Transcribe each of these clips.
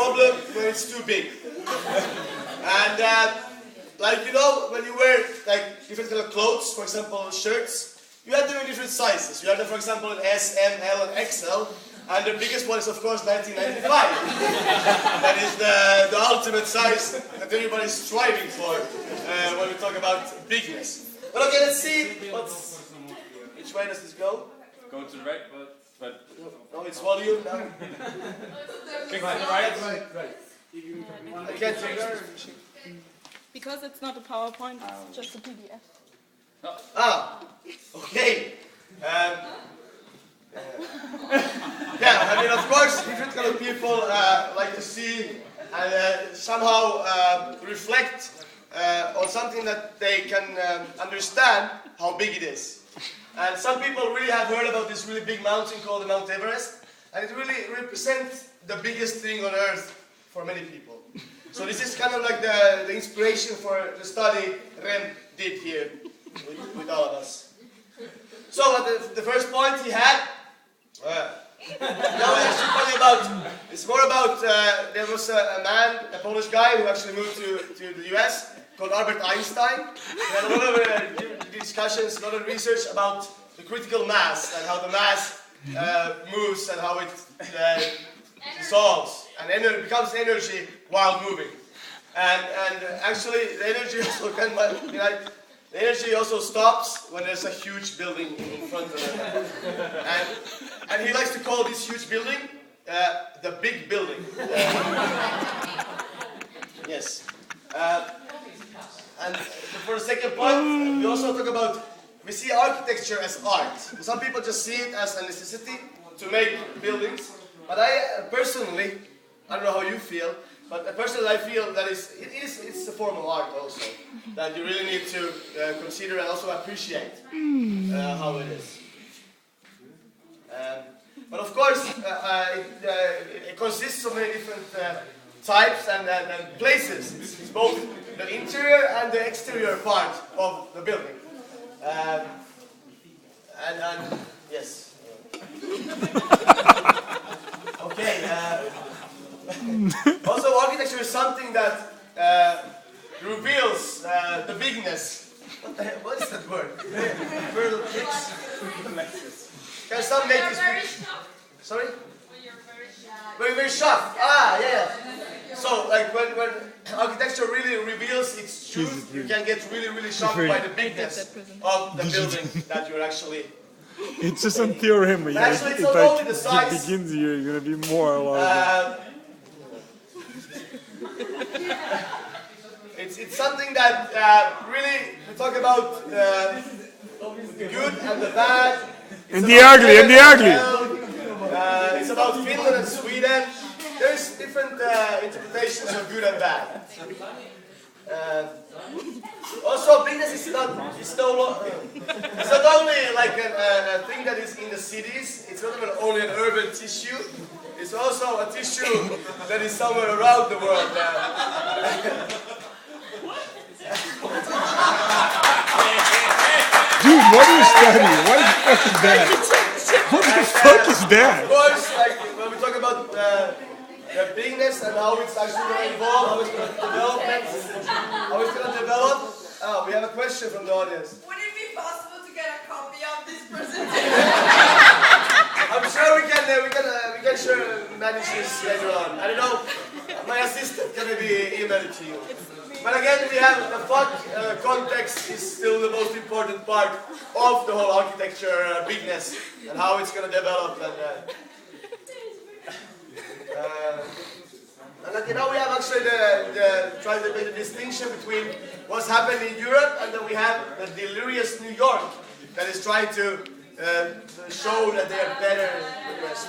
problem when it's too big. And like you know, when you wear like different kind of clothes, for example shirts, you have them in different sizes. You have them, for example, in S, M, L, and XL. And the biggest one is, of course, 1995. That is the ultimate size that everybody is striving for when we talk about bigness. But okay, let's see. Which way does this go? Go to the right, but no, it's volume now. click to the right. Right. I can't change it. Because it's not a PowerPoint, it's just a PDF. No. Ah, okay. Yeah, I mean, of course, different kind of people like to see and somehow reflect on something that they can understand how big it is. And some people really have heard about this really big mountain called the Mount Everest, and it really represents the biggest thing on Earth for many people. So this is kind of like the inspiration for the study Rem did here with all of us. So the first point he had, now it's talking about, it's more about, there was a man, a Polish guy who actually moved to the US called Albert Einstein. We had a lot of discussions, a lot of research about the critical mass and how the mass moves and how it dissolves and becomes energy while moving. And actually the energy also can, the energy also stops when there's a huge building in front of it. And he likes to call this huge building the big building. Yes. And for the second point, we also talk about, we see architecture as art. Some people just see it as a necessity to make buildings. But I personally, I don't know how you feel, but personally I feel that it's a form of art also. That you really need to consider and also appreciate how it is. But of course, it consists of many different types and places. It's both the interior and the exterior part of the building. And yes. Okay. Also, architecture is something that reveals the bigness. What the hell? What is that word? Can some make this? Sorry? When you're shocked. Ah, yeah. So, like when architecture really reveals its truth, you can get really shocked by the bigness of the building that you're actually. It's just a theorem. Actually, it's not only the It size. begins here, you're gonna be more alive. It's something that really we talk about the good and the bad. And the ugly, and the ugly. It's about Finland and Sweden. There's different interpretations of good and bad. Also, bigness is not only like a thing that is in the cities. It's not even only an urban tissue. It's also a tissue that is somewhere around the world. Dude, what are you studying? What the fuck is that? What the fuck is that? Of course, like when we talk about the bigness and how it's actually going to evolve, how it's going to develop, Oh, we have a question from the audience. Would it be possible to get a copy of this presentation? I'm sure we can sure manage this later on. I don't know, my assistant can maybe email it to you. But again, we have the context is still the most important part of the whole architecture bigness and how it's going to develop. And you know, we have actually trying to make the distinction between what's happening in Europe and then we have the delirious New York that is trying to show that they are better than the rest.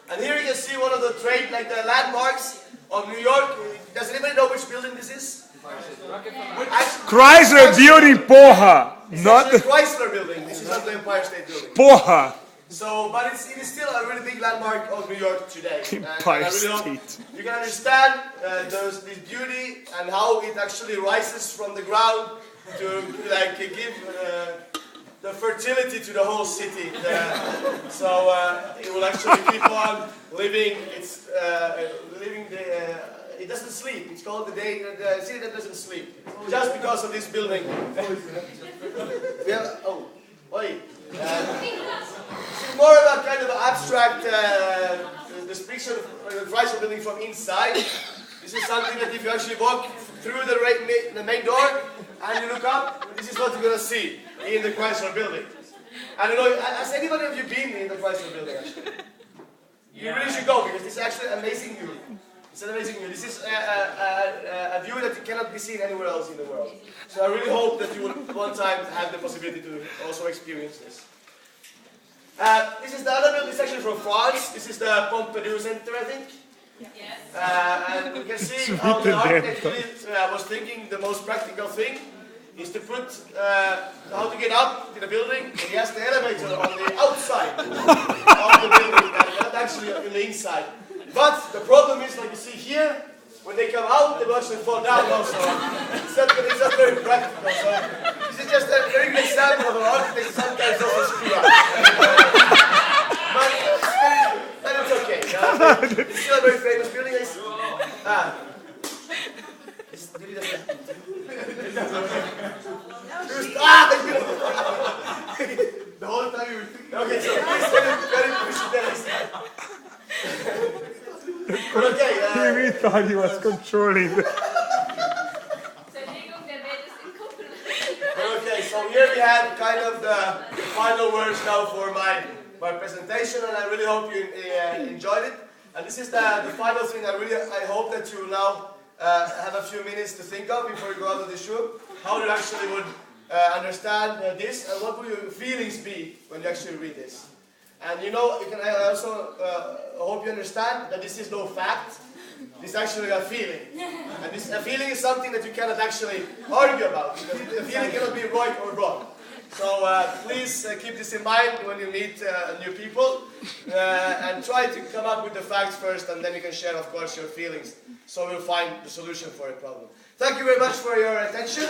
And here you can see one of the the landmarks of New York. Does anybody know which building this is? Chrysler Building, porra! Not the Chrysler Building. This is not the Empire State Building. Porra! So, but it is still a really big landmark of New York today. Empire State. You can understand this beauty and how it actually rises from the ground to give the fertility to the whole city. So it will actually keep on living. It's living the. It doesn't sleep. It's called the city that doesn't sleep. Just because of this building. We have, oi. It's more of a kind of abstract description of the Chrysler building from inside. This is something that if you actually walk through the main door and you look up, this is what you're going to see in the Chrysler building. I don't know, has anybody of you been in the Chrysler building actually? You really should go because this is actually an amazing view. It's an amazing view. This is a view that cannot be seen anywhere else in the world. So I really hope that you will one time have the possibility to also experience this. This is the other building. It's actually from France. This is the Pompidou Center, I think. Yes. And you can see how the architect was thinking the most practical thing is to put how to get up to the building. And he has the elevator on the outside of the building and not actually in the inside. But the problem is, like you see here, when they come out, they will actually fall down also. It's not very practical. So this is just a very good example of an architect sometimes also screw up. But it's okay. It's still a very famous building. The whole time you were thinking. Okay, so please very okay. He really thought he was controlling. Okay, so here we have kind of the final words now for my presentation, and I really hope you enjoyed it. And this is the final thing. I hope that you now have a few minutes to think of before you go out of this room. How you actually would understand this, and what will your feelings be when you actually read this. And you know, I also hope you understand that this is no fact. This is actually a feeling. And a feeling is something that you cannot actually argue about. Because the feeling cannot be right or wrong. So please keep this in mind when you meet new people. And try to come up with the facts first, and then you can share, of course, your feelings. So we'll find the solution for a problem. Thank you very much for your attention.